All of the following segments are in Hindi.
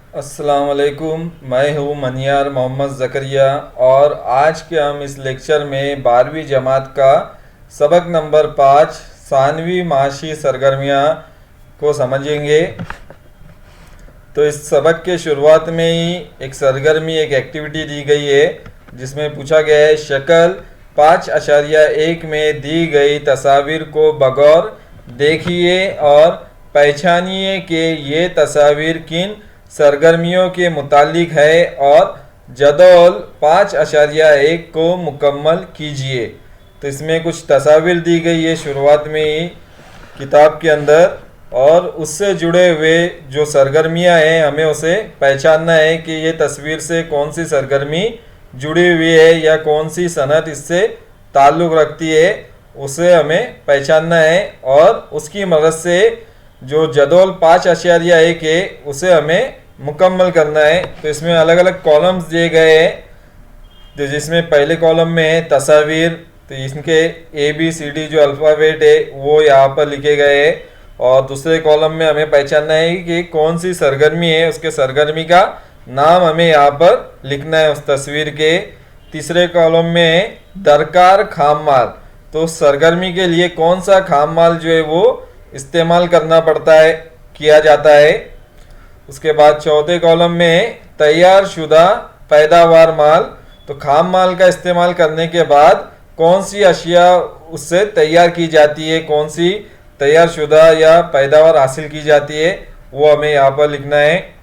अस्सलाम वालेकुम। मैं हूँ मनियार मोहम्मद ज़करिया और आज के हम इस लेक्चर में 12वीं जमात का सबक नंबर 5 सानवी माशी सरगर्मियाँ को समझेंगे। तो इस सबक के शुरुआत में ही एक सरगर्मी एक एक्टिविटी दी गई है जिसमें पूछा गया है शक्ल 5.1 में दी गई तस्वीर को बगौर देखिए और पहचानिए कि ये तस्वीर किन सरगर्मियों के मुतालिक है और जदौल 5.1 को मुकम्मल कीजिए। तो इसमें कुछ तस्वीर दी गई है शुरुआत में ही किताब के अंदर और उससे जुड़े हुए जो सरगर्मियां हैं हमें उसे पहचानना है कि ये तस्वीर से कौन सी सरगर्मी जुड़ी हुई है या कौन सी सनत इससे ताल्लुक़ रखती है, उसे हमें पहचानना है और उसकी मदद से जो जदौल 5.1 है उसे हमें मुकम्मल करना है। तो इसमें अलग अलग कॉलम्स दिए गए हैं, तो जिसमें पहले कॉलम में है तस्वीर, तो इसके ABCD जो अल्फ़ाबेट है वो यहाँ पर लिखे गए हैं और दूसरे कॉलम में हमें पहचानना है कि कौन सी सरगर्मी है, उसके सरगर्मी का नाम हमें यहाँ पर लिखना है उस तस्वीर के। तीसरे कॉलम में है दरकार खाम माल, तो सरगर्मी के लिए कौन सा खाम माल जो है वो इस्तेमाल करना पड़ता है, किया जाता है। उसके बाद चौथे कॉलम में है तैयार शुदा पैदावार माल, तो खाम माल का इस्तेमाल करने के बाद कौन सी अशिया उससे तैयार की जाती है, कौन सी तैयार शुदा या पैदावार हासिल की जाती है, वो हमें यहाँ पर लिखना है।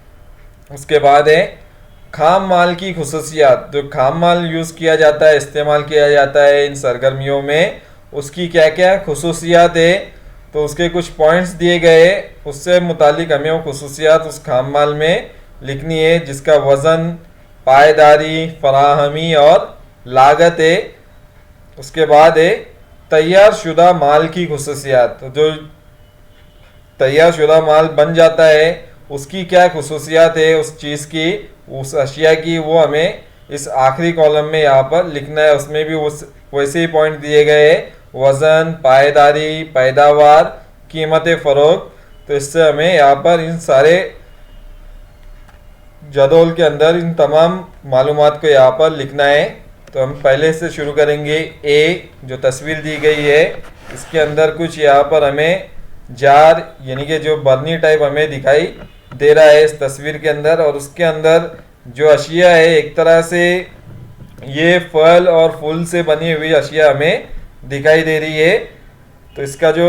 उसके बाद है खाम माल की खुसूसियात, जो खाम माल यूज़ किया जाता है, इस्तेमाल किया जाता है इन सरगर्मियों में, उसकी क्या क्या खुसूसियात है, तो उसके कुछ पॉइंट्स दिए गए, उससे मुतालिक हमें वो खुसूसियात उस खाम माल में लिखनी है जिसका वज़न, पायदारी, फराहमी और लागत है। उसके बाद है तैयार शुदा माल की खुसूसियात, तो जो तैयार शुदा माल बन जाता है उसकी क्या खुसूसियात है उस चीज़ की, उस अशिया की, वो हमें इस आखिरी कॉलम में यहाँ पर लिखना है। उसमें भी उस वैसे ही पॉइंट दिए गए हैं, वज़न, पायदारी, पैदावार, कीमत फ़रोख्त। तो इससे हमें यहाँ पर इन सारे जदौल के अंदर इन तमाम मालूमात को यहाँ पर लिखना है। तो हम पहले से शुरू करेंगे। ए जो तस्वीर दी गई है इसके अंदर कुछ यहाँ पर हमें जार यानी कि जो बर्नी टाइप हमें दिखाई दे रहा है इस तस्वीर के अंदर, और उसके अंदर जो अशिया है एक तरह से ये फल और फूल से बनी हुई अशिया हमें दिखाई दे रही है। तो इसका जो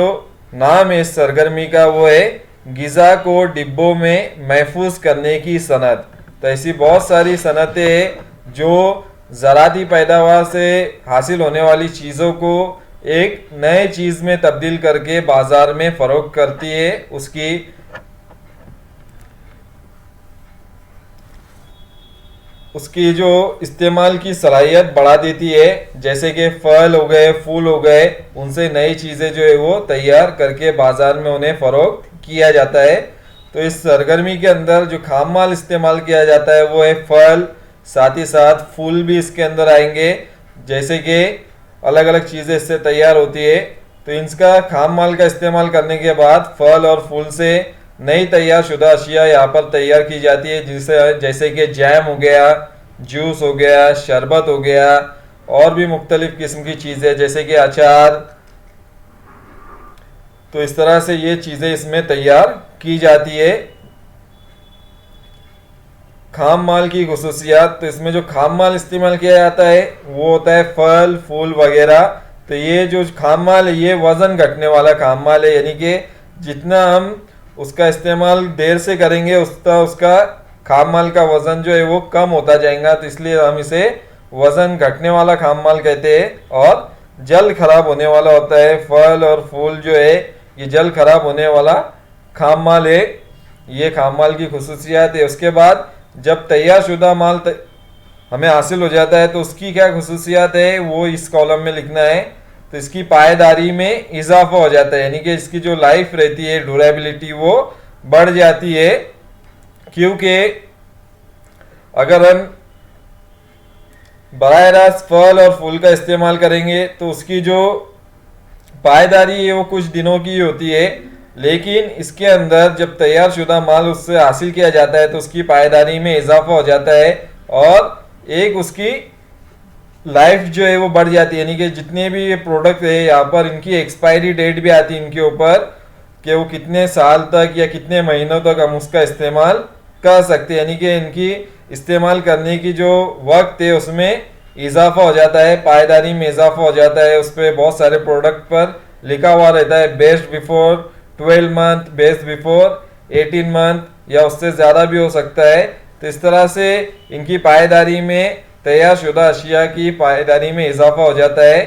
नाम है इस सरगर्मी का वो है गिज़ा को डिब्बों में महफूज करने की सनत। तो ऐसी बहुत सारी सनतें हैं जो ज़राती पैदावार से हासिल होने वाली चीज़ों को एक नए चीज़ में तब्दील करके बाज़ार में फ़रोख्त करती है, उसकी जो इस्तेमाल की सलाहियत बढ़ा देती है। जैसे कि फल हो गए, फूल हो गए, उनसे नई चीज़ें जो है वो तैयार करके बाज़ार में उन्हें फ़रोख्त किया जाता है। तो इस सरगर्मी के अंदर जो खाम माल इस्तेमाल किया जाता है वो है फल, साथ ही साथ फूल भी इसके अंदर आएंगे, जैसे कि अलग अलग चीज़ें इससे तैयार होती है। तो इनका खाम माल का इस्तेमाल करने के बाद फल और फूल से नई तैयार शुदा अशिया यहाँ पर तैयार की जाती है, जिसे जैसे कि जैम हो गया, जूस हो गया, शरबत हो गया, और भी मुख्तलिफ किस्म की चीज़ें जैसे कि अचार। तो इस तरह से ये चीज़ें इसमें तैयार की जाती है। खाम माल की खुसूसियात, तो इसमें जो खाम माल इस्तेमाल किया जाता है वो होता है फल, फूल वगैरह। तो ये जो खाम माल है ये वज़न घटने वाला खाम माल है, यानी कि जितना हम उसका इस्तेमाल देर से करेंगे उसका खाम माल का वज़न जो है वो कम होता जाएगा। तो इसलिए हम इसे वज़न घटने वाला खाम माल कहते हैं। और जल्द ख़राब होने वाला होता है फल और फूल जो है, ये जल्द ख़राब होने वाला खाम माल है, ये खाम माल की खुसूसियात है। उसके बाद जब तैयार शुदा माल हमें हासिल हो जाता है तो उसकी क्या खुसूसियात है वो इस कॉलम में लिखना है। तो इसकी पायदारी में इजाफा हो जाता है, यानी कि इसकी जो लाइफ रहती है, ड्यूरेबिलिटी, वो बढ़ जाती है। क्योंकि अगर हम बराह रास्त फल और फूल का इस्तेमाल करेंगे तो उसकी जो पायदारी है वो कुछ दिनों की होती है, लेकिन इसके अंदर जब तैयार शुदा माल उससे हासिल किया जाता है तो उसकी पायदारी में इजाफा हो जाता है और एक उसकी लाइफ जो है वो बढ़ जाती है। यानी कि जितने भी ये प्रोडक्ट है यहाँ पर इनकी एक्सपायरी डेट भी आती है इनके ऊपर कि वो कितने साल तक या कितने महीनों तक हम उसका इस्तेमाल कर सकते हैं। यानी कि इनकी इस्तेमाल करने की जो वक्त है उसमें इजाफा हो जाता है, पायदारी में इजाफा हो जाता है। उस पर बहुत सारे प्रोडक्ट पर लिखा हुआ रहता है best before 12 month, best before 18 month या उससे ज़्यादा भी हो सकता है। तो इस तरह से इनकी पायदारी में, तैयार शुदा अशिया की पायदारी में इजाफा हो जाता है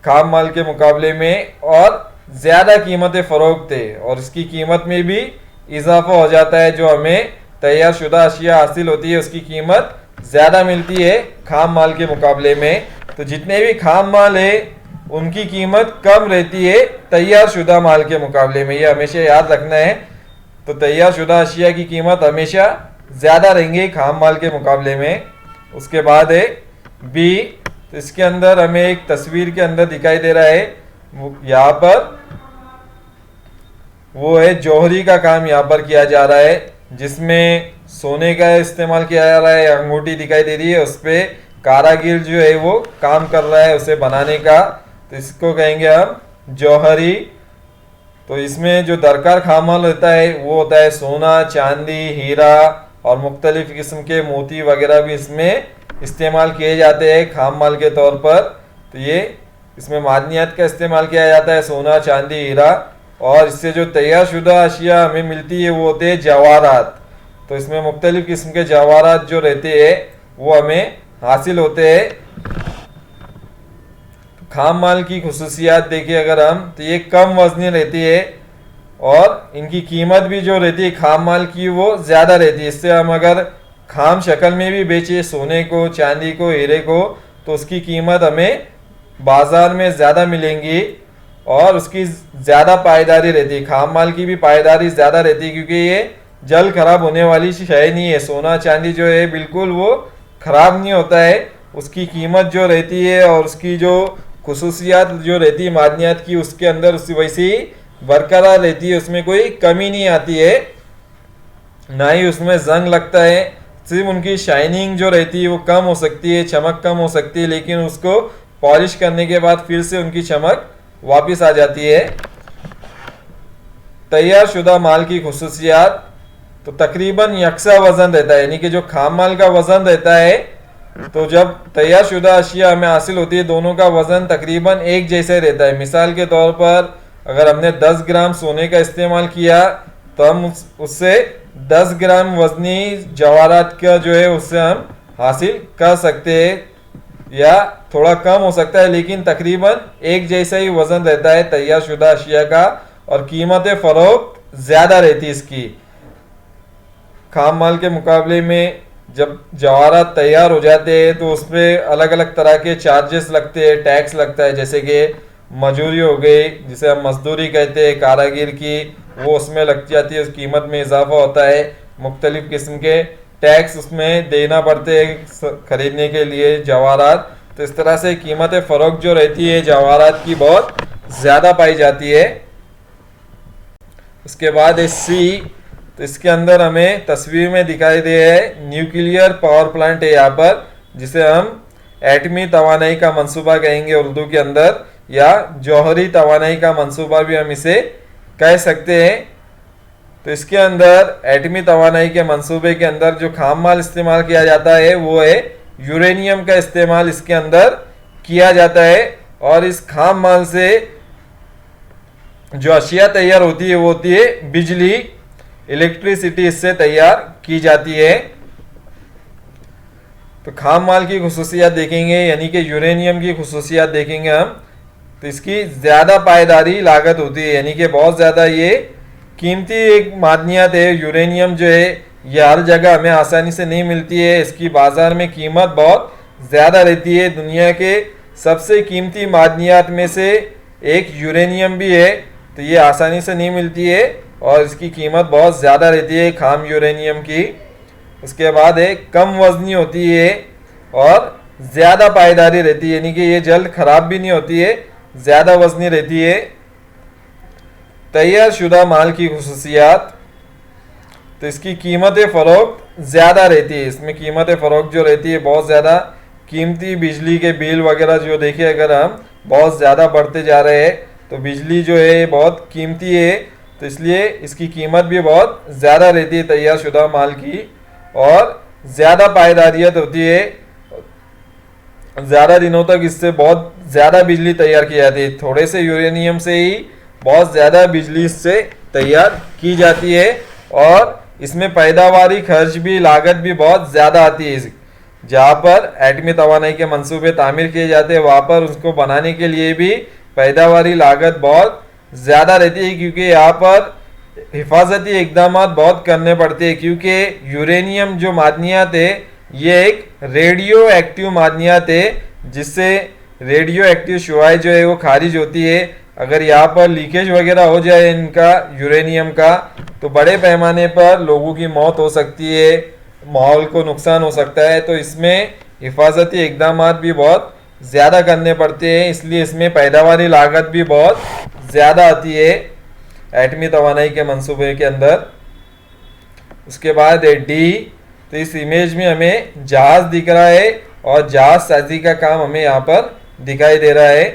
खाम माल के मुकाबले में और ज़्यादा कीमतें फ़रोख्त है और इसकी कीमत में भी इजाफा हो जाता है। जो हमें तैयार शुदा अशिया हासिल होती है उसकी कीमत ज़्यादा मिलती है खाम माल के मुकाबले में। तो जितने भी खाम माल है उनकी कीमत कम रहती है तैयार शुदा माल के मुकाबले में, ये हमेशा याद रखना है। तो तैयार शुदा अशिया की कीमत हमेशा ज़्यादा रहेंगी खाम माल के मुकाबले में। उसके बाद है बी, तो इसके अंदर हमें एक तस्वीर के अंदर दिखाई दे रहा है, यहाँ पर वो है जौहरी का काम यहाँ पर किया जा रहा है जिसमें सोने का इस्तेमाल किया जा रहा है। अंगूठी दिखाई दे रही है, उस पर कारागिर जो है वो काम कर रहा है उसे बनाने का, तो इसको कहेंगे हम जौहरी। तो इसमें जो दरकार खामाल होता है वो होता है सोना, चांदी, हीरा और मुख्तलिफ किस्म के मोती वगैरह भी इसमें इस्तेमाल किए जाते हैं खाम माल के तौर पर। तो ये इसमें मादनियात का इस्तेमाल किया जाता है, सोना, चांदी, हीरा। और इससे जो तैयार शुदा अशिया हमें मिलती है वो होते हैं जवाहरात। तो इसमें मुख्तलिफ किस्म के जवाहरात जो रहते हैं वो हमें हासिल होते हैं। खाम माल की खुसूसियात देखिए अगर हम, तो ये कम वजनी रहती है और इनकी कीमत भी जो रहती है खाम माल की वो ज़्यादा रहती है। इससे हम अगर खाम शक्ल में भी बेचे सोने को, चांदी को, हीरे को, तो उसकी कीमत हमें बाज़ार में ज़्यादा मिलेंगी और उसकी ज़्यादा पायदारी रहती है। खाम माल की भी पायदारी ज़्यादा रहती है क्योंकि ये जल्द ख़राब होने वाली शय नहीं है। सोना चांदी जो है बिल्कुल वो ख़राब नहीं होता है, उसकी कीमत जो रहती है और उसकी जो खुसूसियात जो रहती है मादनियात की उसके अंदर उसी वैसे ही बरकरार रहती है, उसमें कोई कमी नहीं आती है, ना ही उसमें जंग लगता है। सिर्फ उनकी शाइनिंग जो रहती है वो कम हो सकती है, चमक कम हो सकती है, लेकिन उसको पॉलिश करने के बाद फिर से उनकी चमक वापस आ जाती है। तैयार शुदा माल की खुसूसियात, तो तकरीबन यकसा वज़न रहता है, यानी कि जो खाम माल का वज़न रहता है, तो जब तैयार शुदा अशिया हमें हासिल होती है दोनों का वज़न तकरीबन एक जैसे रहता है। मिसाल के तौर पर अगर हमने 10 ग्राम सोने का इस्तेमाल किया तो हम उससे 10 ग्राम वजनी जवाहरात का जो है उससे हम हासिल कर सकते हैं या थोड़ा कम हो सकता है, लेकिन तकरीबन एक जैसा ही वज़न रहता है तैयार शुदा अशिया का और कीमत फ़रोख्त ज़्यादा रहती है इसकी खाम माल के मुकाबले में। जब जवाहरात तैयार हो जाते हैं तो उस पर अलग अलग तरह के चार्जेस लगते हैं, टैक्स लगता है, जैसे कि मजूरी हो गई जिसे हम मजदूरी कहते हैं कारागिर की, वो उसमें लग जाती है, उस कीमत में इजाफा होता है। मुख्तलिफ किस्म के टैक्स उसमें देना पड़ते हैं ख़रीदने के लिए जवाहरात। तो इस तरह से कीमत फ़रोख्त जो रहती है जवाहरात की बहुत ज़्यादा पाई जाती है। उसके बाद है सी, तो इसके अंदर हमें तस्वीर में दिखाई दे है न्यूक्लियर पावर प्लांट है यहाँ पर, जिसे हम एटमी तवानाई का मंसूबा कहेंगे उर्दू के अंदर, या जौहरी तवानाई का मंसूबा भी हम इसे कह सकते हैं। तो इसके अंदर एटमी तवानाई के मंसूबे के अंदर जो खाम माल इस्तेमाल किया जाता है वो है यूरेनियम का इस्तेमाल इसके अंदर किया जाता है और इस खाम माल से जो अशिया तैयार होती है वो होती है बिजली, इलेक्ट्रिसिटी इससे तैयार की जाती है। तो खाम माल की खुसूसियात देखेंगे यानी कि यूरेनियम की खुसूसियात देखेंगे हम, तो इसकी ज़्यादा पायदारी लागत होती है, यानी कि बहुत ज़्यादा ये कीमती एक मादनियात है। यूरेनियम जो है ये हर जगह हमें आसानी से नहीं मिलती है, इसकी बाज़ार में कीमत बहुत ज़्यादा रहती है। दुनिया के सबसे कीमती मादनियात में से एक यूरेनियम भी है, तो ये आसानी से नहीं मिलती है और इसकी कीमत बहुत ज़्यादा रहती है खाम यूरेनियम की। उसके बाद है कम वजनी होती है और ज़्यादा पायदारी रहती है, यानी कि ये जल्द ख़राब भी नहीं होती है, ज़्यादा वजनी रहती है। तैयार शुदा माल की खुसूसियात, तो इसकी कीमत फ़रोख्त ज़्यादा रहती है। इसमें कीमत फ़रोख्त जो रहती है बहुत ज़्यादा, कीमती बिजली के बिल वगैरह जो देखिए, अगर हम बहुत ज़्यादा बढ़ते जा रहे हैं तो बिजली जो है बहुत कीमती है, तो इसलिए इसकी कीमत भी बहुत ज़्यादा रहती है तैयार शुदा माल की, और ज़्यादा पायदारियत होती है, ज़्यादा दिनों तक इससे बहुत ज़्यादा बिजली तैयार की जाती है। थोड़े से यूरेनियम से ही बहुत ज़्यादा बिजली इससे तैयार की जाती है, और इसमें पैदावारी खर्च भी, लागत भी बहुत ज़्यादा आती है। जहाँ पर एटमी तवानाई के मंसूबे तामीर किए जाते हैं वहाँ पर उसको बनाने के लिए भी पैदावारी लागत बहुत ज़्यादा रहती है, क्योंकि यहाँ पर हिफाजती इकदाम बहुत करने पड़ते हैं, क्योंकि यूरेनियम जो मादनियात है ये एक रेडियो एक्टिव मादनियात है, जिससे रेडियो एक्टिव शुआएं जो है वो खारिज होती है। अगर यहाँ पर लीकेज वगैरह हो जाए इनका, यूरेनियम का, तो बड़े पैमाने पर लोगों की मौत हो सकती है, माहौल को नुकसान हो सकता है। तो इसमें हिफाजती इकदाम भी बहुत ज़्यादा करने पड़ते हैं, इसलिए इसमें पैदावारी लागत भी बहुत ज़्यादा आती है एटमी तवानाई के मंसूबे के अंदर। उसके बाद है डी, तो इस इमेज में हमें जहाज़ दिख रहा है और जहाज़ साजी का काम हमें यहाँ पर दिखाई दे रहा है।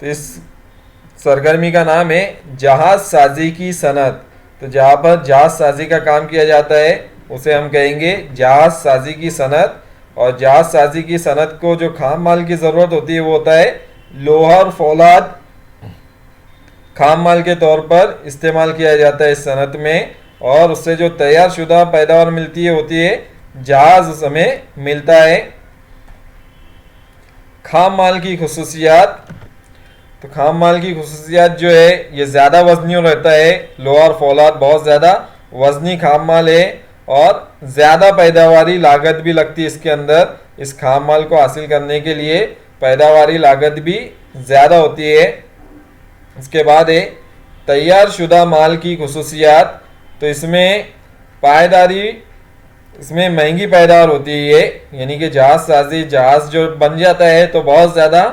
तो इस सरगर्मी का नाम है जहाज़ साजी की सनत। तो जहाँ पर जहाज़ साजी का काम किया जाता है उसे हम कहेंगे जहाज़ साजी की सनत। और जहाज़ साजी की सनत को जो खाम माल की ज़रूरत होती है वो होता है लोहा और फौलाद, खाम माल के तौर पर इस्तेमाल किया जाता है इस सनत में, और उससे जो तैयार शुदा पैदावार मिलती है होती है जहाज़ हमें मिलता है। खाम माल की खुसूसियात, तो खाम माल की खुसूसियात जो है ये ज़्यादा वजनी रहता है, लोहा और फौलाद बहुत ज़्यादा वजनी खाम माल है, और ज़्यादा पैदावारी लागत भी लगती है इसके अंदर। इस खाम माल को हासिल करने के लिए पैदावारी लागत भी ज़्यादा होती है। इसके बाद है तैयार शुदा माल की खुसूसियात, तो इसमें पायदारी, इसमें महंगी पैदावार होती है, यानी कि जहाज़ साजी, जहाज़ जो बन जाता है तो बहुत ज़्यादा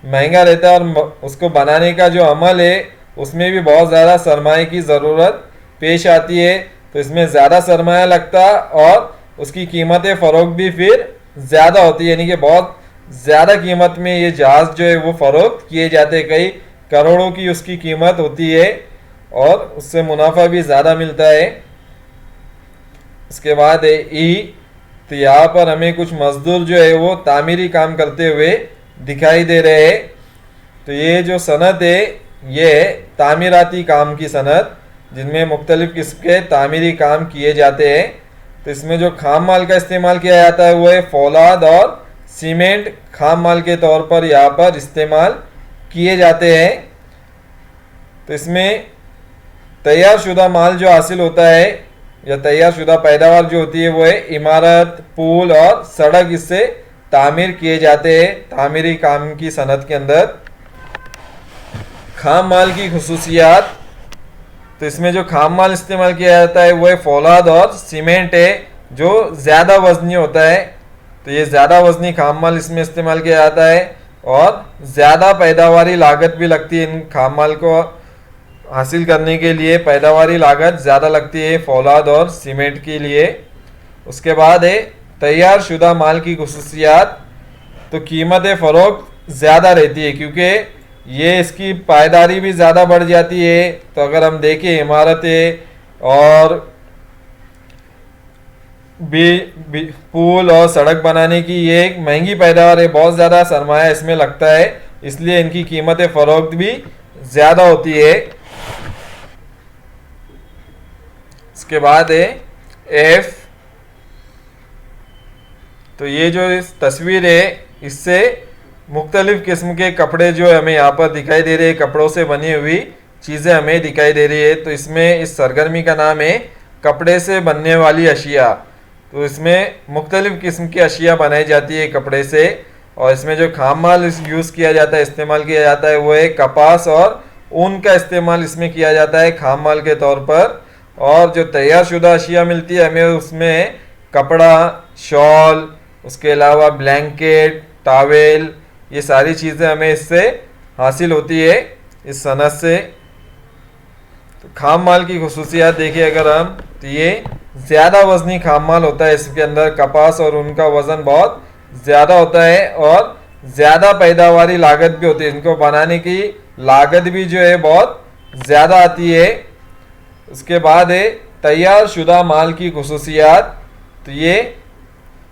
महंगा रहता है, और उसको बनाने का जो अमल है उसमें भी बहुत ज़्यादा सरमाए की ज़रूरत पेश आती है। तो इसमें ज़्यादा सरमाया लगता और उसकी कीमत फ़रोख्त भी फिर ज़्यादा होती है, यानी कि बहुत ज़्यादा कीमत में ये जहाज़ जो है वो फ़रोख्त किए जाते हैं, कई करोड़ों की उसकी कीमत होती है, और उससे मुनाफा भी ज़्यादा मिलता है। इसके बाद है ई, तो यहाँ पर हमें कुछ मजदूर जो है वो तामीरी काम करते हुए दिखाई दे रहे हैं। तो ये जो सनत है ये तामीराती काम की सनत, जिनमें मुख्तलिफ किस्म के तामीरी काम किए जाते हैं। तो इसमें जो खाम माल का इस्तेमाल किया जाता है वो है फौलाद और सीमेंट, खाम माल के तौर पर यहाँ पर इस्तेमाल किए जाते हैं। तो इसमें तैयार शुदा माल जो हासिल होता है या तैयार शुदा पैदावार जो होती है वो है इमारत, पुल और सड़क, इससे तामीर किए जाते हैं तामीरी काम की सनत के अंदर। खाम माल की खुसूसियात, तो इसमें जो खाम माल इस्तेमाल किया जाता है वो है फौलाद और सीमेंट है, जो ज़्यादा वजनी होता है। तो ये ज़्यादा वजनी खाम माल इसमें इस्तेमाल किया जाता है, और ज़्यादा पैदावारी लागत भी लगती है इन खाम माल को हासिल करने के लिए, पैदावारी लागत ज़्यादा लगती है फौलाद और सीमेंट के लिए। उसके बाद है तैयार शुदा माल की खुसूसियात, तो कीमत फ़रोख्त ज़्यादा रहती है, क्योंकि ये इसकी पायदारी भी ज़्यादा बढ़ जाती है। तो अगर हम देखें इमारतें और पुल और सड़क बनाने की ये एक महंगी पैदावार है, बहुत ज़्यादा सरमाया इसमें लगता है, इसलिए इनकी कीमत फ़रोख्त भी ज़्यादा होती है। इसके बाद है एफ, तो ये जो इस तस्वीर है इससे मुख्तलिफ किस्म के कपड़े जो हमें यहाँ पर दिखाई दे रहे हैं, कपड़ों से बनी हुई चीज़ें हमें दिखाई दे रही है। तो इसमें इस सरगर्मी का नाम है कपड़े से बनने वाली अशिया। तो इसमें मुख्तलिफ किस्म की अशिया बनाई जाती है कपड़े से, और इसमें जो खाम माल यूज़ किया जाता है, इस्तेमाल किया जाता है वो है कपास और ऊन का इस्तेमाल इसमें किया जाता है खाम माल के तौर पर। और जो तैयार शुदा अशिया मिलती है हमें उसमें कपड़ा, शॉल, उसके अलावा ब्लैंकेट, टावेल, ये सारी चीज़ें हमें इससे हासिल होती है इस सनत से। तो खाम माल की खुसूसियात देखिए अगर हम, तो ये ज़्यादा वजनी खाम माल होता है इसके अंदर कपास, और उनका वज़न बहुत ज़्यादा होता है और ज़्यादा पैदावारी लागत भी होती है। इनको बनाने की लागत भी जो है बहुत ज़्यादा आती है। उसके बाद है तैयार शुदा माल की खुसूसियात। तो ये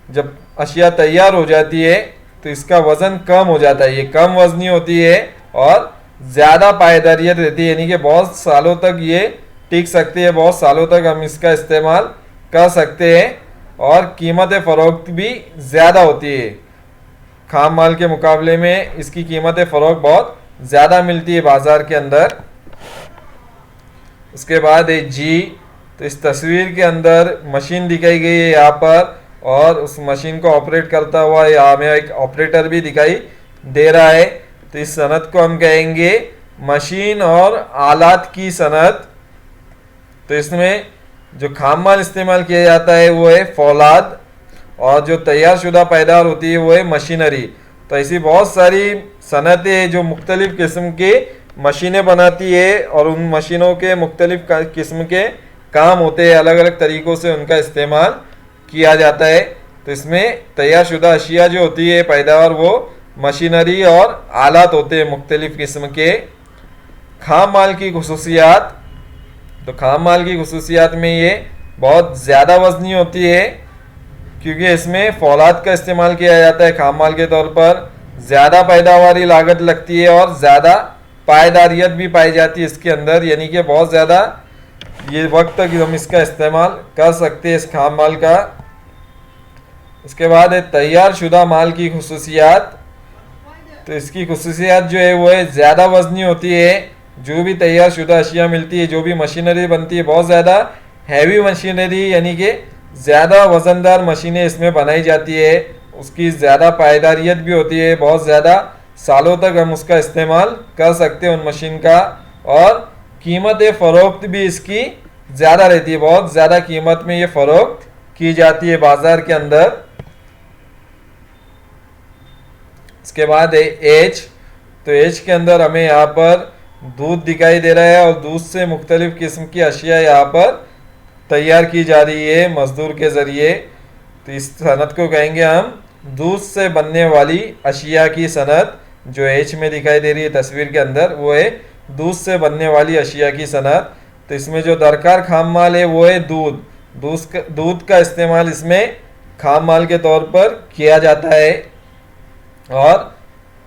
जब अशिया तैयार हो जाती है तो इसका वज़न कम हो जाता है, ये कम वजनी होती है और ज़्यादा पायदारियत रहती है, यानी कि बहुत सालों तक ये टिक सकती है, बहुत सालों तक हम इसका इस्तेमाल कर सकते हैं और कीमत फ़रोख्त भी ज़्यादा होती है। खाम माल के मुकाबले में इसकी कीमत फ़रोख्त बहुत ज़्यादा मिलती है बाज़ार के अंदर। उसके बाद है जी। तो इस तस्वीर के अंदर मशीन दिखाई गई है यहाँ पर, और उस मशीन को ऑपरेट करता हुआ यहाँ हमें एक ऑपरेटर भी दिखाई दे रहा है। तो इस सनत को हम कहेंगे मशीन और आलात की सनत। तो इसमें जो खाम माल इस्तेमाल किया जाता है वो है फौलाद, और जो तैयार शुदा पैदावार होती है वो है मशीनरी। तो ऐसी बहुत सारी सनतें हैं जो मुख्तलिफ किस्म की मशीनें बनाती है, और उन मशीनों के मुख्तलिफ किस्म के काम होते हैं, अलग अलग तरीक़ों से उनका इस्तेमाल किया जाता है। तो इसमें तैयार शुदा अशिया जो होती है पैदावार, वो मशीनरी और आलात होते हैं मुख्तलिफ किस्म के। खाम माल की खुसूसियात। तो खाम माल की खुसूसियात में ये बहुत ज़्यादा वजनी होती है क्योंकि इसमें फौलाद का इस्तेमाल किया जाता है खाम माल के तौर पर, ज़्यादा पैदावारी लागत लगती है और ज़्यादा पायदारियत भी पाई जाती है इसके अंदर, यानी कि बहुत ज़्यादा ये वक्त तक हम इसका इस्तेमाल कर सकते हैं इस खाम माल का। इसके बाद है तैयार शुदा माल की खुसूसियात। तो इसकी खुसूसियात जो है वो है ज़्यादा वजनी होती है। जो भी तैयार शुदा अशिया मिलती है, जो भी मशीनरी बनती है, बहुत ज़्यादा हैवी मशीनरी, यानी कि ज़्यादा वज़नदार मशीनें इसमें बनाई जाती है। उसकी ज़्यादा पायदारियत भी होती है, बहुत ज़्यादा सालों तक हम उसका इस्तेमाल कर सकते हैं उन मशीन का, और कीमत फ़रोख्त भी इसकी ज़्यादा रहती है, बहुत ज़्यादा कीमत में ये फ़रोख्त की जाती है बाज़ार के अंदर। इसके बाद है एज। तो एज के अंदर हमें यहाँ पर दूध दिखाई दे रहा है, और दूध से मुख्तलिफ किस्म की अशिया यहाँ पर तैयार की जा रही है मज़दूर के ज़रिए। तो इस सनत को कहेंगे हम दूध से बनने वाली अशिया की सनत। जो एच में दिखाई दे रही है तस्वीर के अंदर वो है दूध से बनने वाली अशिया की सनत। तो इसमें जो दरकार खाम माल है वो है दूध। दूध का इस्तेमाल इसमें खाम माल के तौर पर किया जाता है, और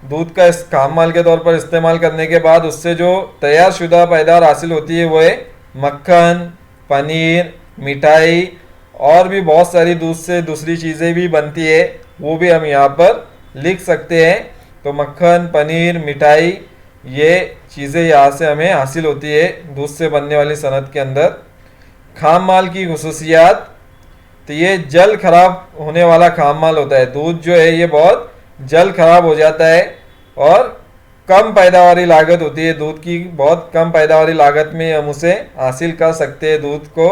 दूध का इस खाम माल के तौर पर इस्तेमाल करने के बाद उससे जो तैयार शुदा पैदावार हासिल होती है वो है मक्खन, पनीर, मिठाई, और भी बहुत सारी दूध से दूसरी चीज़ें भी बनती है, वो भी हम यहाँ पर लिख सकते हैं। तो मक्खन, पनीर, मिठाई, ये चीज़ें यहाँ से हमें हासिल होती है दूध से बनने वाली सनत के अंदर। खाम माल की खुसूसियात। तो ये जल्द ख़राब होने वाला खाम माल होता है। दूध जो है ये बहुत जल्द ख़राब हो जाता है, और कम पैदावारी लागत होती है दूध की, बहुत कम पैदावारी लागत में हम उसे हासिल कर सकते हैं दूध को।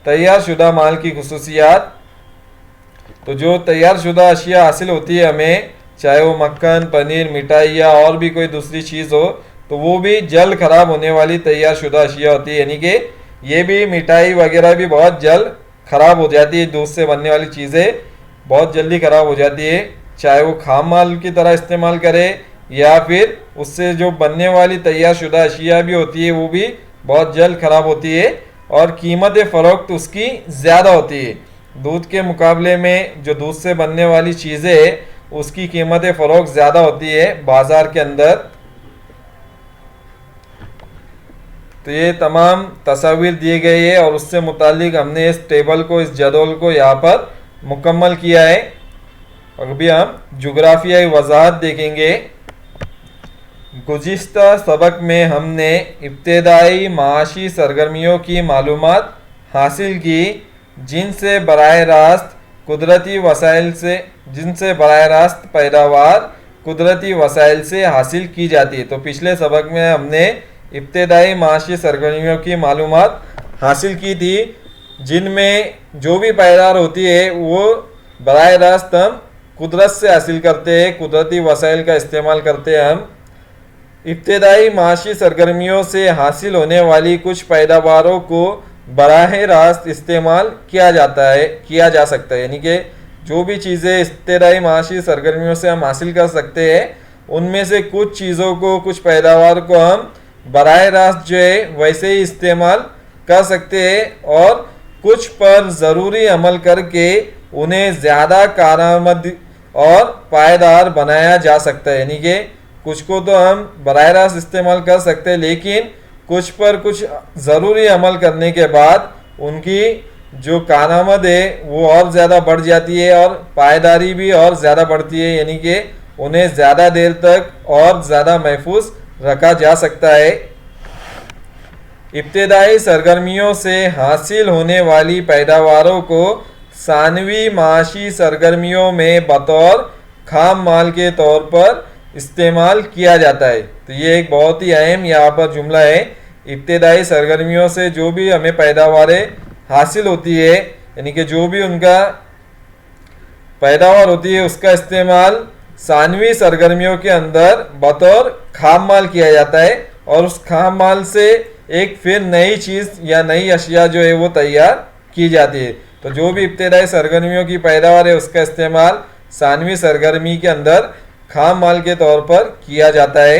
तैयार शुदा माल की खुसूसियात। तो जो तैयार शुदा अशिया हासिल होती है हमें, चाहे वो मक्खन, पनीर, मिठाई या और भी कोई दूसरी चीज़ हो, तो वो भी जल्द ख़राब होने वाली तैयार शुदा अशिया होती है, यानी कि ये भी मिठाई वगैरह भी बहुत जल्द ख़राब हो जाती है। दूध से बनने वाली चीज़ें बहुत जल्दी ख़राब हो जाती है, चाहे वो खाम माल की तरह इस्तेमाल करे या फिर उससे जो बनने वाली तैयार शुदा अशिया भी होती है वो भी बहुत जल्द ख़राब होती है, और कीमत फ़रोख्त उसकी ज़्यादा होती है। दूध के मुकाबले में जो दूध से बनने वाली चीज़ें है उसकी कीमत फ़रोख्त ज़्यादा होती है बाज़ार के अंदर। तो ये तमाम तस्वीर दिए गए है, और उससे मुतालिक हमने इस टेबल को, इस जदवल को यहाँ पर मुकम्मल किया है। अभी हम जुग्राफियाई वजाहत देखेंगे। गुज़िश्ता सबक में हमने इब्तदाई माशी सरगर्मियों की मालूमात हासिल की, जिनसे बराह रास्त पैदावार कुदरती वसाइल से हासिल की जाती है। तो पिछले सबक में हमने इब्तदाई माशी सरगर्मियों की मालूमात हासिल की थी, जिनमें जो भी पैदावार होती है वो बराह रास्त हम कुदरत से हासिल करते हैं, कुदरती वसाइल का इस्तेमाल करते हैं हम। इब्तदाई माशी सरगर्मियों से हासिल होने वाली कुछ पैदावारों को बराह रास्त इस्तेमाल किया जा सकता है। यानी कि जो भी चीज़ें इब्तदाई माशी सरगर्मियों से हम हासिल कर सकते हैं, उनमें से कुछ चीज़ों को, कुछ पैदावार को हम बराह रास्त जो है वैसे ही इस्तेमाल कर सकते हैं, और कुछ पर ज़रूरी अमल करके उन्हें ज़्यादा कारआमद और पायदार बनाया जा सकता है। यानी कि कुछ को तो हम बराह रास्त इस्तेमाल कर सकते हैं, लेकिन कुछ पर कुछ ज़रूरी अमल करने के बाद उनकी जो कारआमद है वो और ज़्यादा बढ़ जाती है और पायदारी भी और ज़्यादा बढ़ती है। यानी कि उन्हें ज़्यादा देर तक और ज़्यादा महफूज रखा जा सकता है। इब्तदाई सरगर्मियों से हासिल होने वाली पैदावारों को सानवी माशी सरगर्मियों में बतौर खाम माल के तौर पर इस्तेमाल किया जाता है। तो ये एक बहुत ही अहम यहाँ पर जुमला है। इब्तदाई सरगर्मियों से जो भी हमें पैदावारें हासिल होती है, यानी कि जो भी उनका पैदावार होती है, उसका इस्तेमाल सानवी सरगर्मियों के अंदर बतौर खाम माल किया जाता है, और उस खाम माल से एक फिर नई चीज़ या नई अशिया जो है वो तैयार की जाती है। तो जो भी इब्तदाई सरगर्मियों की पैदावार है, उसका इस्तेमाल सानवी सरगर्मी के अंदर खाम माल के तौर पर किया जाता है।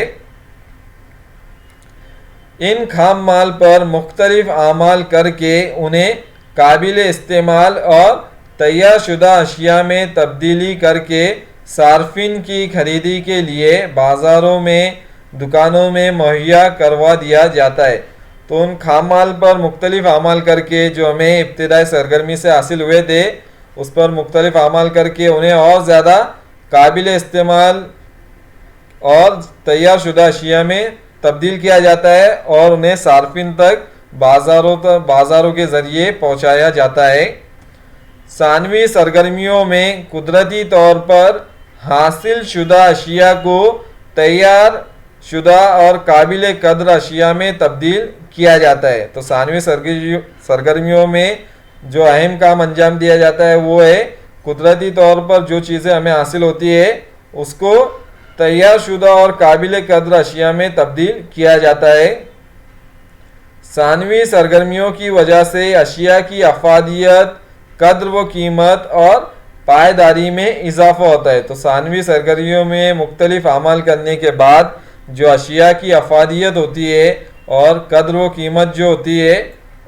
इन खाम माल पर मुख्तलिफ आमाल करके उन्हें काबिल इस्तेमाल और तैयार शुदा अशिया में तब्दीली करके सार्फिन की खरीदी के लिए बाज़ारों में, दुकानों में मुहैया करवा दिया जाता है। तो उन खाम माल पर मुख्तलिफ आमाल करके जो हमें इब्तदाई सरगर्मी से हासिल हुए थे, उस पर मुख्तलिफ आमाल करके उन्हें और ज़्यादा काबिल इस्तेमाल और तैयार शुदा अशिया में तब्दील किया जाता है, और उन्हें सार्फिन तक बाज़ारों के ज़रिए पहुँचाया जाता है। सानवी सरगर्मियों में कुदरती तौर पर हासिल शुदा अशिया को तैयार शुदा और काबिल कदर अशिया में तब्दील किया जाता है। तो सानवी सरगर्मियों में जो अहम काम अंजाम दिया जाता है वो है कुदरती तौर पर जो चीज़ें हमें हासिल होती है उसको तैयार शुदा और काबिल कदर अशिया में तब्दील किया जाता है। सानवी सरगर्मियों की वजह से अशिया की अफादियत, कद्र व कीमत और पायदारी में इजाफा होता है। तो सानवी सरगर्मियों में मुख्तलिफ अमाल करने के बाद जो अशिया की अफादियत होती है और कद्र व कीमत जो होती है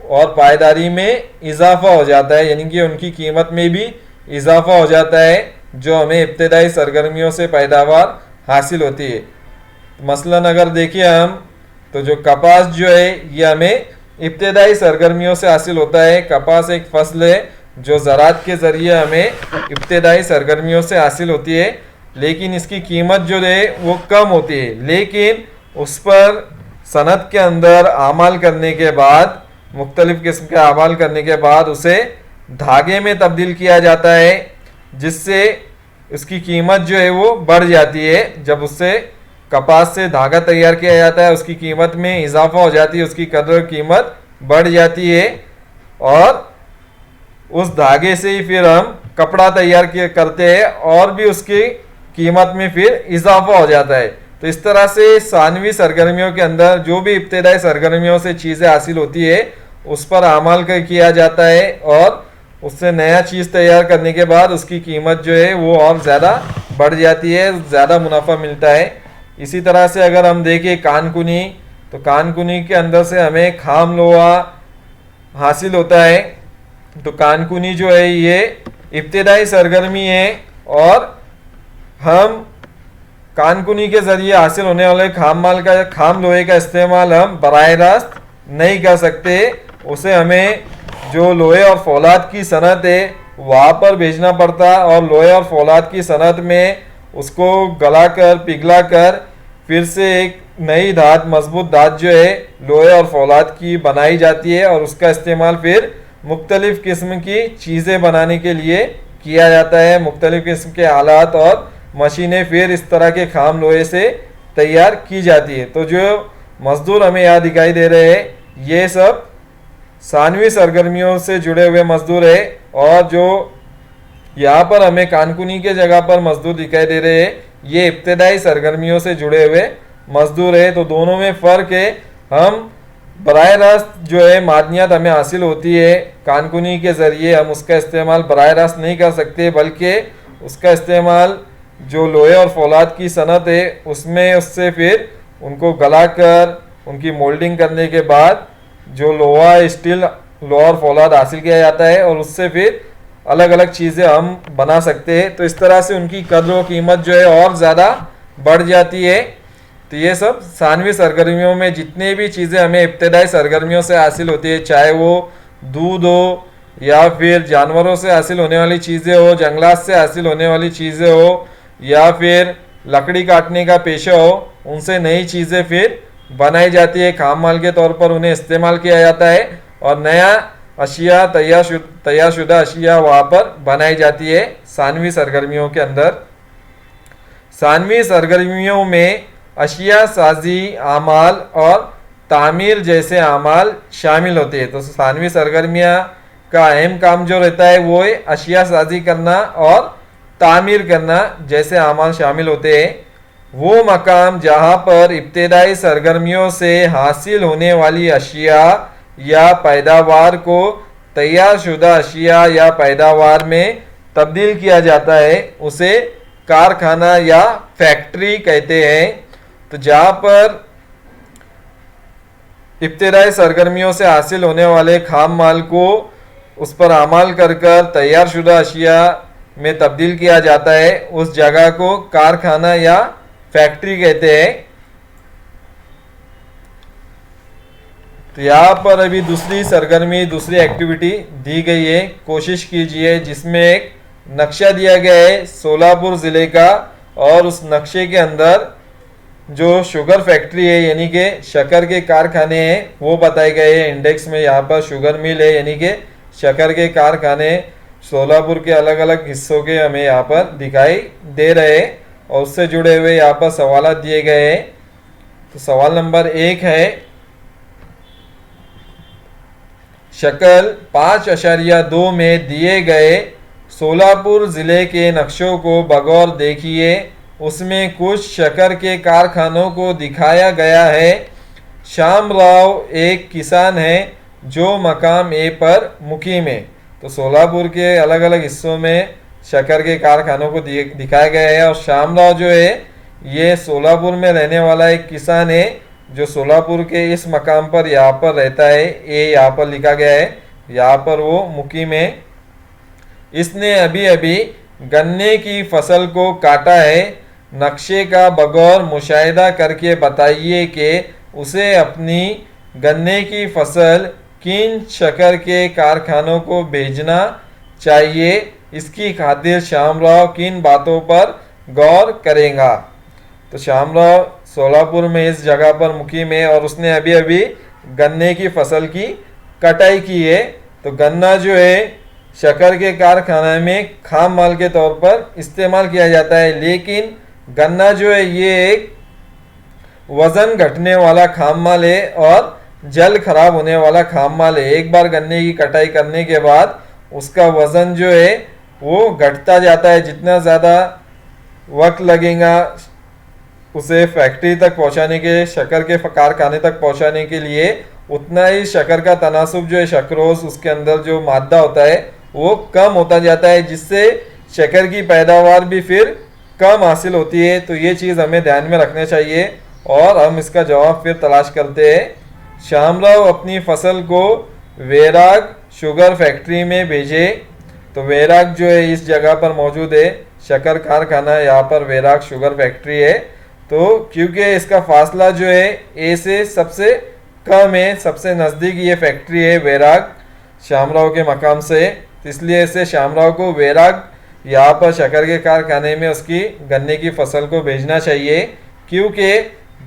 और पायदारी में इजाफा हो जाता है, यानी कि उनकी कीमत में भी इजाफा हो जाता है जो हमें इब्तदाई सरगर्मियों से पैदावार हासिल होती है। मसलन अगर देखिए हम, तो जो कपास जो है ये हमें इब्तदाई सरगर्मियों से हासिल होता है। कपास एक फसल है जो ज़राअत के ज़रिए हमें इब्तदाई सरगर्मियों से हासिल होती है, लेकिन इसकी कीमत जो है वो कम होती है। लेकिन उस पर सनत के अंदर आमाल करने के बाद, मुख्तलिफ़ किस्म के आमाल करने के बाद उसे धागे में तब्दील किया जाता है, जिससे उसकी कीमत जो है वो बढ़ जाती है। जब उससे कपास से धागा तैयार किया जाता है, उसकी कीमत में इजाफा हो जाती है, उसकी कदर कीमत बढ़ जाती है, और उस धागे से ही फिर हम कपड़ा तैयार करते हैं और भी उसकी कीमत में फिर इजाफा हो जाता है। तो इस तरह से सानवी सरगर्मियों के अंदर जो भी इब्तदाई सरगर्मियों से चीज़ें हासिल होती है उस पर अमल किया जाता है, और उससे नया चीज़ तैयार करने के बाद उसकी कीमत जो है वो और ज़्यादा बढ़ जाती है, ज़्यादा मुनाफा मिलता है। इसी तरह से अगर हम देखें कानकुनी, तो कानकुनी के अंदर से हमें खाम लोहा हासिल होता है। तो कानकुनी जो है ये इब्तदाई सरगर्मी है, और हम कानकुनी के ज़रिए हासिल होने वाले खाम लोहे का इस्तेमाल हम बराह रास्त नहीं कर सकते। उसे हमें जो लोहे और फौलाद की सनत है वहाँ पर भेजना पड़ता, और लोहे और फौलाद की सनत में उसको गलाकर पिघलाकर फिर से एक नई धात, मजबूत धात जो है लोहे और फौलाद की बनाई जाती है, और उसका इस्तेमाल फिर मुख्तलिफ़ किस्म की चीज़ें बनाने के लिए किया जाता है। मुख्तलिफ़ किस्म के आलात और मशीनें फिर इस तरह के खाम लोहे से तैयार की जाती है। तो जो मज़दूर हमें यहाँ दिखाई दे रहे हैं ये सब सानवी सरगर्मियों से जुड़े हुए मज़दूर है, और जो यहाँ पर हमें कानकुनी के जगह पर मज़दूर दिखाई दे रहे हैं ये इब्तदाई सरगर्मियों से जुड़े हुए मजदूर है, तो दोनों में फ़र्क है। हम बराह रास्त जो है मादनियात हमें हासिल होती है कानकुनी के ज़रिए, हम उसका इस्तेमाल बराह रास्त नहीं कर सकते, बल्कि उसका इस्तेमाल जो लोहे और फौलाद की सनत है उसमें, उससे फिर उनको गलाकर उनकी मोल्डिंग करने के बाद जो लोहा स्टील लोहा और फौलाद हासिल किया जाता है और उससे फिर अलग अलग चीज़ें हम बना सकते हैं। तो इस तरह से उनकी कद्र व कीमत जो है और ज़्यादा बढ़ जाती है। तो ये सब सानवी सरगर्मियों में जितनी भी चीज़ें हमें इब्तदाई सरगर्मियों से हासिल होती है, चाहे वो दूध हो या फिर जानवरों से हासिल होने वाली चीज़ें हो, जंगलात से हासिल होने वाली चीज़ें हो, या फिर लकड़ी काटने का पेशा हो, उनसे नई चीज़ें फिर बनाई जाती है, खाम माल के तौर पर उन्हें इस्तेमाल किया जाता है और नया अशिया तैयारशुदा अशिया वहाँ पर बनाई जाती है सानवी सरगर्मियों के अंदर। सानवी सरगर्मियों में अशिया साजी आमाल और तामीर जैसे आमाल शामिल होते हैं। तो सानवी सरगर्मियाँ का अहम काम जो रहता है वो है अशिया साजी करना और तामीर करना जैसे आमाल शामिल होते हैं। वो मकाम जहाँ पर इब्तदाई सरगर्मियों से हासिल होने वाली अशिया या पैदावार को तैयारशुदा अशिया या पैदावार में तब्दील किया जाता है उसे कारखाना या फैक्ट्री कहते हैं। तो जहाँ पर इब्तदाई सरगर्मियों से हासिल होने वाले खाम माल को उस पर अमल कर कर तैयारशुदा अशिया में तब्दील किया जाता है, उस जगह को कारखाना या फैक्ट्री कहते हैं। तो यहाँ पर अभी दूसरी सरगर्मी, दूसरी एक्टिविटी दी गई है, कोशिश कीजिए, जिसमें एक नक्शा दिया गया है सोलापुर ज़िले का और उस नक्शे के अंदर जो शुगर फैक्ट्री है यानी कि शक्कर के कारखाने हैं वो बताए गए हैं इंडेक्स में। यहाँ पर शुगर मिल है यानी कि शक्कर के कारखाने सोलापुर के अलग अलग हिस्सों के हमें यहाँ पर दिखाई दे रहे हैं और उससे जुड़े हुए यहाँ पर सवाल दिए गए हैं। तो सवाल नंबर 1 है, शक्ल 5.2 में दिए गए सोलापुर ज़िले के नक्शों को बगौर देखिए, उसमें कुछ शक्कर के कारखानों को दिखाया गया है। श्याम राव एक किसान है जो मकाम ए पर मुकीम है। तो सोलापुर के अलग अलग हिस्सों में शक्कर के कारखानों को दिखाया गया है और श्याम राव जो है ये सोलापुर में रहने वाला एक किसान है जो सोलापुर के इस मकाम पर यहाँ पर रहता है। ए यहाँ पर लिखा गया है, यहाँ पर वो मुकीम है। इसने अभी अभी गन्ने की फसल को काटा है। नक्शे का बगौर मुशाहिदा करके बताइए कि उसे अपनी गन्ने की फसल किन शक्कर के कारखानों को भेजना चाहिए, इसकी खातिर श्यामराव किन बातों पर गौर करेगा। तो श्यामराव सोलापुर में इस जगह पर मुकीम है और उसने अभी अभी गन्ने की फसल की कटाई की है। तो गन्ना जो है शक्कर के कारखाने में खाम माल के तौर पर इस्तेमाल किया जाता है, लेकिन गन्ना जो है ये एक वज़न घटने वाला खाम माल है और जल खराब होने वाला खाम माल है। एक बार गन्ने की कटाई करने के बाद उसका वज़न जो है वो घटता जाता है। जितना ज़्यादा वक्त लगेगा उसे फैक्ट्री तक पहुंचाने के, शक्कर के कारखाने तक पहुंचाने के लिए, उतना ही शक्कर का तनासुब जो है शक्रोज उसके अंदर जो मादा होता है वो कम होता जाता है, जिससे शक्कर की पैदावार भी फिर कम हासिल होती है। तो ये चीज़ हमें ध्यान में रखना चाहिए और हम इसका जवाब फिर तलाश करते हैं। श्यामराव अपनी फसल को वैराग शुगर फैक्ट्री में भेजे। तो वैराग जो है इस जगह पर मौजूद है, शक्कर कारखाना यहाँ पर वैराग शुगर फैक्ट्री है। तो क्योंकि इसका फासला जो है ए से सबसे कम है, सबसे नज़दीक ये फैक्ट्री है वैराग श्यामराव के मकाम से, तो इसलिए इसे श्यामराव को वैराग यहाँ पर शक्कर के कारखाने में उसकी गन्ने की फसल को भेजना चाहिए, क्योंकि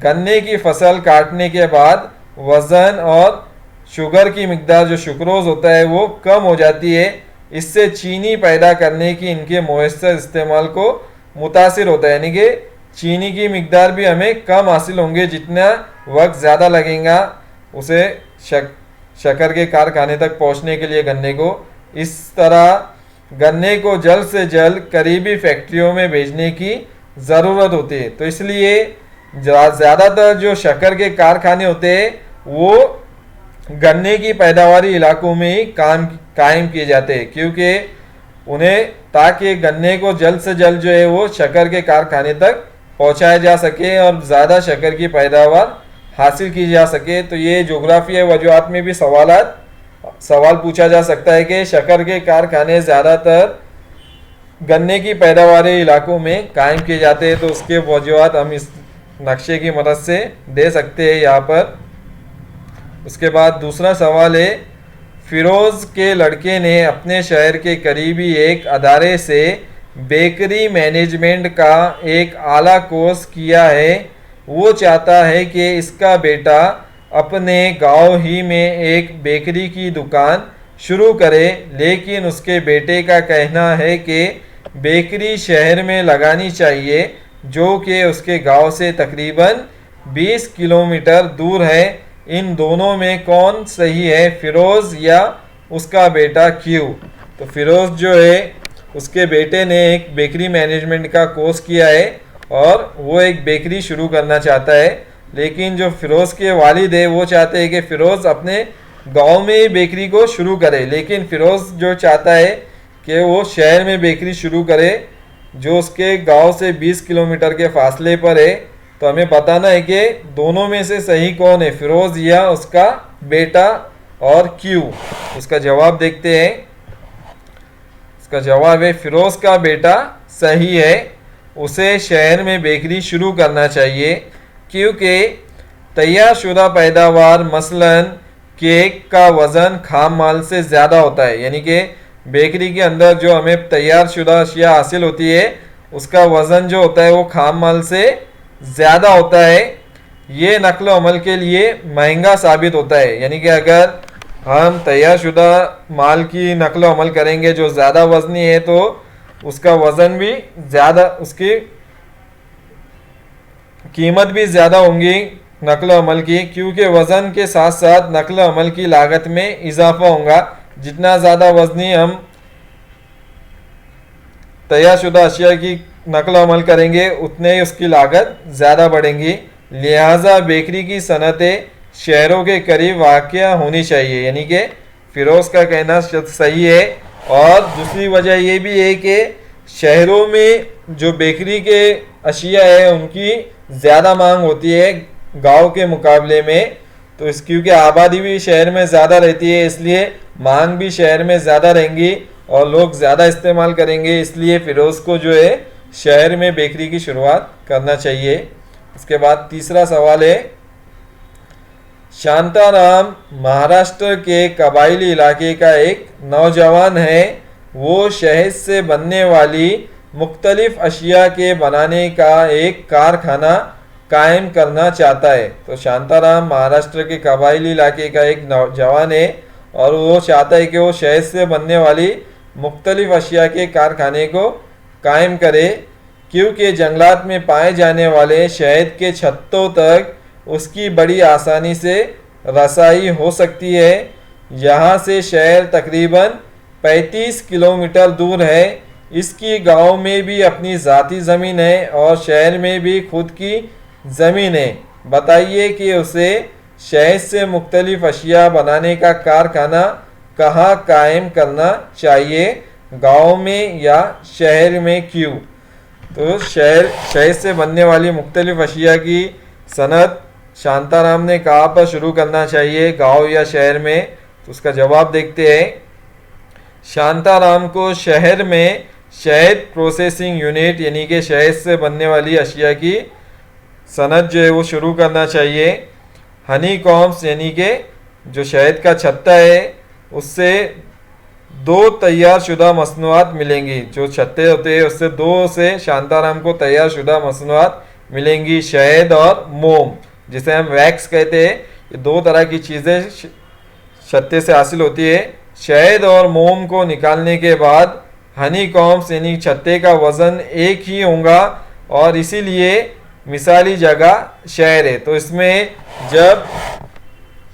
गन्ने की फसल काटने के बाद वज़न और शुगर की मिकदार जो शुक्रोज होता है वो कम हो जाती है। इससे चीनी पैदा करने की इनके मुयस्सर इस्तेमाल को मुतासिर होता है, यानी कि चीनी की मिकदार भी हमें कम हासिल होंगे जितना वक्त ज़्यादा लगेगा उसे शक्कर के कारखाने तक पहुंचने के लिए गन्ने को। इस तरह गन्ने को जल्द से जल्द करीबी फैक्ट्रियों में भेजने की ज़रूरत होती है। तो इसलिए ज़्यादातर जो शक्कर के कारखाने होते हैं वो गन्ने की पैदावारी इलाकों में ही कायम किए जाते हैं, क्योंकि उन्हें ताकि गन्ने को जल्द से जल्द जो है वो शक्कर के कारखाने तक पहुंचाया जा सके और ज़्यादा शक्कर की पैदावार हासिल की जा सके। तो ये जोग्राफियाई वजूहात में भी सवाल पूछा जा सकता है कि शक्कर के कारखाने ज़्यादातर गन्ने की पैदावारी इलाकों में कायम किए जाते हैं, तो उसके वजूहात हम इस नक्शे की मदद से दे सकते हैं यहाँ पर। उसके बाद दूसरा सवाल है, फिरोज़ के लड़के ने अपने शहर के करीबी एक अदारे से बेकरी मैनेजमेंट का एक आला कोर्स किया है। वो चाहता है कि इसका बेटा अपने गांव ही में एक बेकरी की दुकान शुरू करे, लेकिन उसके बेटे का कहना है कि बेकरी शहर में लगानी चाहिए, जो कि उसके गांव से तकरीबन 20 किलोमीटर दूर है। इन दोनों में कौन सही है, फिरोज़ या उसका बेटा क्यों? तो फिरोज़ जो है उसके बेटे ने एक बेकरी मैनेजमेंट का कोर्स किया है और वो एक बेकरी शुरू करना चाहता है, लेकिन जो फिरोज़ के वालिद है वो चाहते हैं कि फ़िरोज़ अपने गांव में ही बेकरी को शुरू करे, लेकिन फ़िरोज़ जो चाहता है कि वो शहर में बेकरी शुरू करे जो उसके गांव से 20 किलोमीटर के फासले पर है। तो हमें बताना है कि दोनों में से सही कौन है, फिरोज़ या उसका बेटा, और क्यों। उसका जवाब देखते हैं। उसका जवाब है फिरोज़ का बेटा सही है, उसे शहर में बेकरी शुरू करना चाहिए, क्योंकि तैयार शुदा पैदावार मसलन केक का वज़न खाम माल से ज़्यादा होता है। यानी कि बेकरी के अंदर जो हमें तैयार शुदा अशिया हासिल होती है उसका वज़न जो होता है वो खाम माल से ज़्यादा होता है। ये नकल अमल के लिए महंगा साबित होता है। यानी कि अगर हम तैयार शुदा माल की नकल अमल करेंगे जो ज़्यादा वज़नी है तो उसका वज़न भी ज़्यादा, उसकी कीमत भी ज़्यादा होंगी नकल अमल की, क्योंकि वज़न के साथ साथ नकल अमल की लागत में इजाफा होगा। जितना ज़्यादा वज़नी हम तैयार शुदा अशिया की नकल अमल करेंगे उतने ही उसकी लागत ज़्यादा बढ़ेंगी। लिहाजा बेकरी की सनतें शहरों के करीब वाक़या होनी चाहिए। यानी कि फ़िरोज़ का कहना सही है। और दूसरी वजह ये भी है कि शहरों में जो बेकरी के अशिया है उनकी ज़्यादा मांग होती है गांव के मुकाबले में, तो इस क्योंकि आबादी भी शहर में ज़्यादा रहती है इसलिए मांग भी शहर में ज़्यादा रहेंगी और लोग ज़्यादा इस्तेमाल करेंगे, इसलिए फ़िरोज़ को जो है शहर में बेकरी की शुरुआत करना चाहिए। इसके बाद तीसरा सवाल है, शांताराम महाराष्ट्र के कबायली इलाके का एक नौजवान है। वो शहद से बनने वाली मुख्तलिफ अशिया के बनाने का एक कारखाना कायम करना चाहता है। तो शांताराम महाराष्ट्र के कबायली इलाके का एक नौजवान है और वो चाहता है कि वो शहद से बनने वाली मुख्तलिफ अशिया के कारखाने को कायम करे, क्योंकि जंगलात में पाए जाने वाले शहद के छत्तों तक उसकी बड़ी आसानी से रसाई हो सकती है। यहाँ से शहर तकरीबन 35 किलोमीटर दूर है। इसकी गांव में भी अपनी ज़ाती ज़मीन है और शहर में भी खुद की ज़मीन है। बताइए कि उसे शहद से मुख्तलिफ अशिया बनाने का कारखाना कहाँ कायम करना चाहिए, गांव में या शहर में, क्यों? तो शहद से बनने वाली मुख्तलिफ अशिया की सनत शांताराम ने कहाँ पर शुरू करना चाहिए, गांव या शहर में? तो उसका जवाब देखते हैं। शांताराम को शहर में शहद प्रोसेसिंग यूनिट यानी कि शहद से बनने वाली अशिया की सनत जो है वो शुरू करना चाहिए। हनी कॉम्स यानी कि जो शहद का छत्ता है उससे 2 तैयार शुदा मसनूआत मिलेंगी। जो छत्ते होते हैं उससे 2 से शांताराम को तैयार शुदा मसनूआत मिलेंगी, शहद और मोम जिसे हम वैक्स कहते हैं। ये 2 तरह की चीज़ें छत्ते से हासिल होती है। शहद और मोम को निकालने के बाद हनी कॉम्स यानी छत्ते का वज़न एक ही होगा और इसीलिए मिसाली जगह शहर है। तो इसमें जब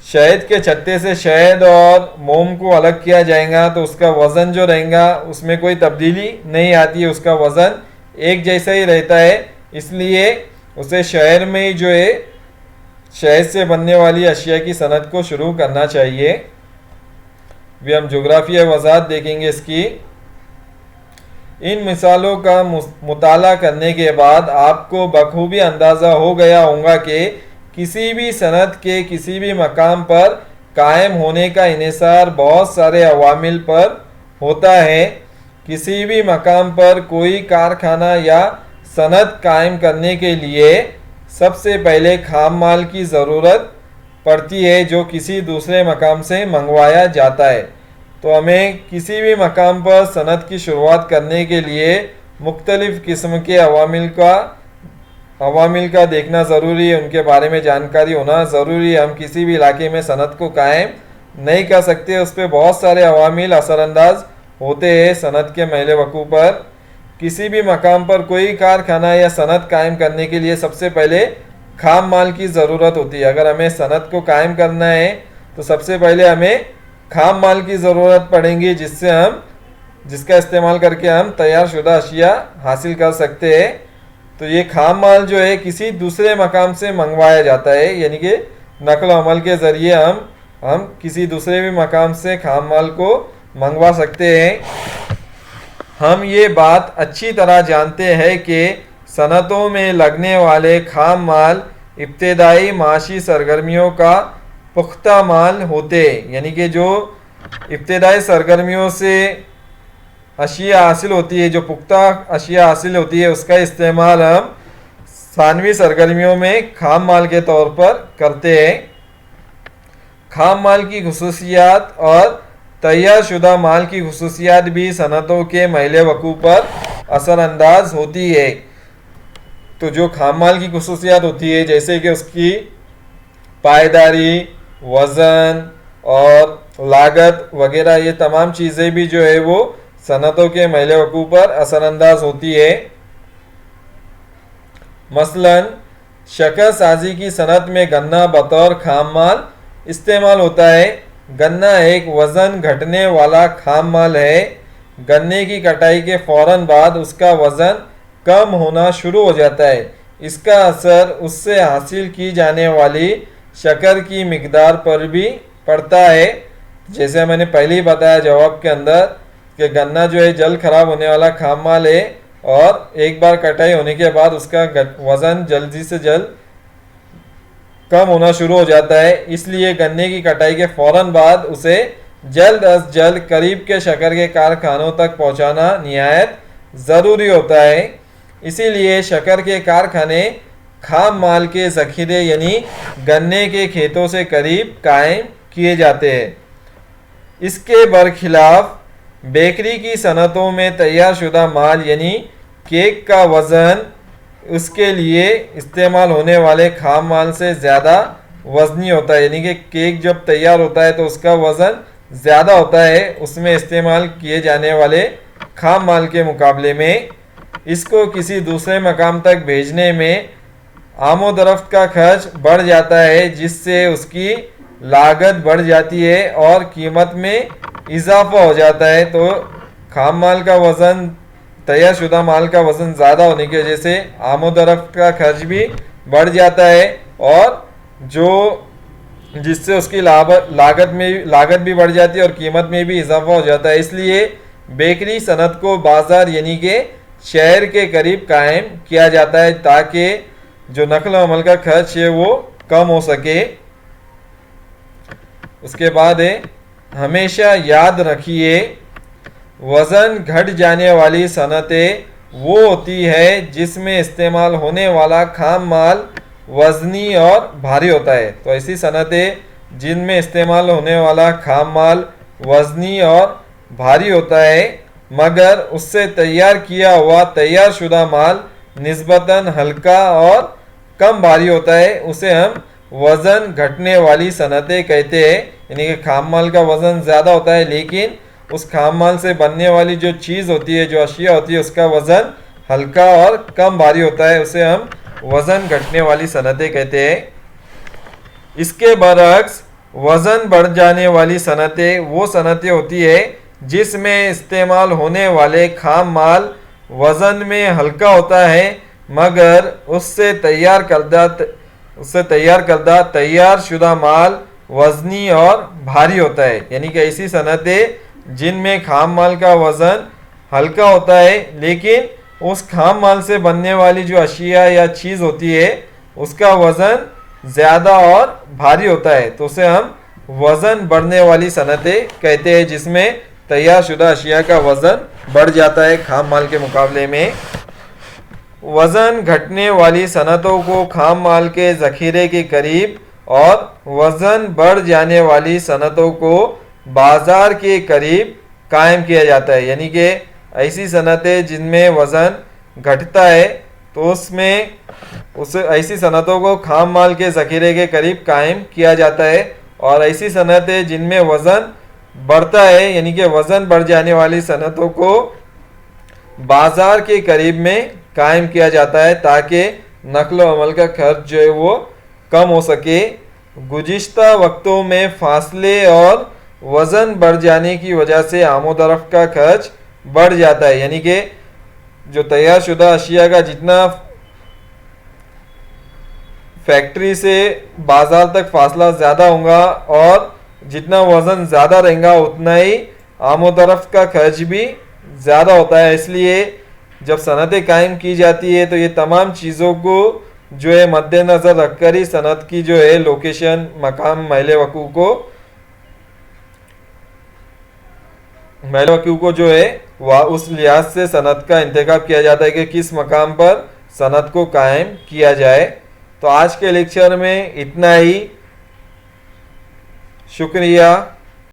शहद के छत्ते से शहद और मोम को अलग किया जाएगा तो उसका वज़न जो रहेगा उसमें कोई तब्दीली नहीं आती है, उसका वज़न एक जैसा ही रहता है। इसलिए उसे शहर में ही जो है शहद से बनने वाली अशिया की सनत को शुरू करना चाहिए। भी हम जोग्राफिया वजाहत देखेंगे इसकी। इन मिसालों का मुताला करने के बाद आपको बखूबी अंदाज़ा हो गया होगा कि किसी भी सनत के किसी भी मकाम पर कायम होने का इन्हिसार बहुत सारे अवामिल पर होता है। किसी भी मकाम पर कोई कारखाना या सनत कायम करने के लिए सबसे पहले खाम माल की ज़रूरत पड़ती है जो किसी दूसरे मकाम से मंगवाया जाता है। तो हमें किसी भी मकाम पर सनत की शुरुआत करने के लिए मुख्तलिफ़ किस्म के अवामिल का देखना ज़रूरी है, उनके बारे में जानकारी होना ज़रूरी है। हम किसी भी इलाके में सनत को कायम नहीं कर सकते, उस पर बहुत सारे अवामिल असरअंदाज होते हैं सनत के महल वकूफ़ पर। किसी भी मकाम पर कोई कारखाना या सनत कायम करने के लिए सबसे पहले खाम माल की ज़रूरत होती है। अगर हमें सनत को कायम करना है तो सबसे पहले हमें खाम माल की ज़रूरत पड़ेगी जिसका इस्तेमाल करके हम तैयार शुदा अशिया हासिल कर सकते हैं। तो ये खाम माल जो है किसी दूसरे मकाम से मंगवाया जाता है, यानी कि नकल अमल के ज़रिए हम किसी दूसरे भी मकाम से खाम माल को मंगवा सकते हैं। हम ये बात अच्छी तरह जानते हैं कि सनतों में लगने वाले खाम माल इब्तदाई माशी सरगर्मियों का पुख्ता माल होते हैं, यानी कि जो इब्तदाई सरगर्मियों से अशिया हासिल होती है, जो पुख्ता अशिया हासिल होती है, उसका इस्तेमाल हम सानवी सरगर्मियों में खाम माल के तौर पर करते हैं। खाम माल की खुसूसियात और तैयार शुदा माल की खुसूसियात भी सनतों के महल वकूफ़ पर असरअंदाज होती है। तो जो खाम माल की खुसूसियात होती है जैसे कि उसकी पायदारी, वज़न और लागत वगैरह, ये तमाम चीज़ें भी जो है वो सनतों के महल वकूफ़ पर असरअंदाज होती है। मसलन शक्कर साजी की सनत में गन्ना बतौर खाम माल इस्तेमाल होता है। गन्ना एक वज़न घटने वाला खाम माल है। गन्ने की कटाई के फ़ौरन बाद उसका वज़न कम होना शुरू हो जाता है। इसका असर उससे हासिल की जाने वाली शक्कर की मिकदार पर भी पड़ता है। जैसे मैंने पहले ही बताया जवाब के अंदर कि गन्ना जो है जल्द ख़राब होने वाला खाम माल है और एक बार कटाई होने के बाद उसका वज़न जल्दी से जल्द कम होना शुरू हो जाता है। इसलिए गन्ने की कटाई के फ़ौरन बाद उसे जल्द अज जल्द करीब के शक्कर के कारखानों तक पहुंचाना निहायत ज़रूरी होता है। इसीलिए शक्कर के कारखाने खाम माल के ज़ख़ीरे यानी गन्ने के खेतों से करीब कायम किए जाते हैं। इसके बरखिलाफ बेकरी की सनतों में तैयार शुदा माल यानी केक का वज़न उसके लिए इस्तेमाल होने वाले खाम माल से ज़्यादा वज़नी होता है, यानी कि केक जब तैयार होता है तो उसका वज़न ज़्यादा होता है उसमें इस्तेमाल किए जाने वाले खाम माल के मुकाबले में। इसको किसी दूसरे मकाम तक भेजने में आमोदरफ्त का खर्च बढ़ जाता है, जिससे उसकी लागत बढ़ जाती है और कीमत में इजाफा हो जाता है। तो खाम माल का वज़न तैयार शुदा माल का वज़न ज़्यादा होने की वजह से आमोदरफ्त का खर्च भी बढ़ जाता है और जिससे उसकी लागत भी बढ़ जाती है और कीमत में भी इजाफा हो जाता है। इसलिए बेकरी सनत को बाज़ार यानी कि शहर के करीब कायम किया जाता है ताकि जो नकल अमल का खर्च है वो कम हो सके। उसके बाद है हमेशा याद रखिए वज़न घट जाने वाली सनतें वो होती है जिसमें इस्तेमाल होने वाला खाम माल वज़नी और भारी होता है। तो ऐसी सनतें जिनमें इस्तेमाल होने वाला खाम माल वज़नी और भारी होता है मगर उससे तैयार किया हुआ तैयार शुदा माल निस्बतन हल्का और कम भारी होता है, उसे हम वज़न घटने वाली सनतें कहते हैं। यानी कि खाम माल का वज़न ज़्यादा होता है लेकिन उस खाम माल से बनने वाली जो चीज़ होती है, जो अशिया होती है, उसका वज़न हल्का और कम भारी होता है, उसे हम वज़न घटने वाली सनतें कहते हैं। इसके बरक्स वज़न बढ़ जाने वाली सनतें वो सनतें होती है जिसमें इस्तेमाल होने वाले खाम माल वज़न में हल्का होता है मगर उससे तैयार करदा तैयार शुदा माल वजनी और भारी होता है। यानी कि ऐसी सनतें जिनमें खाम माल का वजन हल्का होता है, लेकिन उस खाम माल से बनने वाली जो अशिया या चीज़ होती है उसका वजन ज़्यादा और भारी होता है, तो उसे हम वजन बढ़ने वाली सनतें कहते हैं, जिसमें तैयार शुदा अशिया का वजन बढ़ जाता है खाम माल के मुकाबले में। वजन घटने वाली सनतों को खाम माल के ज़ख़ीरे के करीब और वजन बढ़ जाने वाली सनतों को बाजार के करीब कायम किया जाता है। यानी कि ऐसी सनतें जिनमें वजन घटता है तो उसमें ऐसी सनतों को खाम माल के ज़ख़ीरे के करीब कायम किया जाता है, और ऐसी सनतें जिनमें वजन बढ़ता है यानी कि वजन बढ़ जाने वाली सनतों को बाजार के करीब में कायम किया जाता है, ताकि नकलो अमल का खर्च जो है वो कम हो सके। गुज़िश्ता वक्तों में फासले और वज़न बढ़ जाने की वजह से आमदोरफ़्त का खर्च बढ़ जाता है। यानी कि जो तैयार शुदा अशिया का जितना फैक्ट्री से बाजार तक फासला ज़्यादा होगा और जितना वज़न ज़्यादा रहेगा उतना ही आमदोरफ़्त का खर्च भी ज़्यादा होता है। इसलिए जब सनतें कायम की जाती है तो ये तमाम चीज़ों को जो है मद्देनज़र रखकर ही सनत की जो है लोकेशन, मकाम, महल वक़ूअ को जो है वह उस लिहाज से सनत का इंतखाब किया जाता है कि किस मकाम पर सनत को कायम किया जाए। तो आज के लेक्चर में इतना ही। शुक्रिया।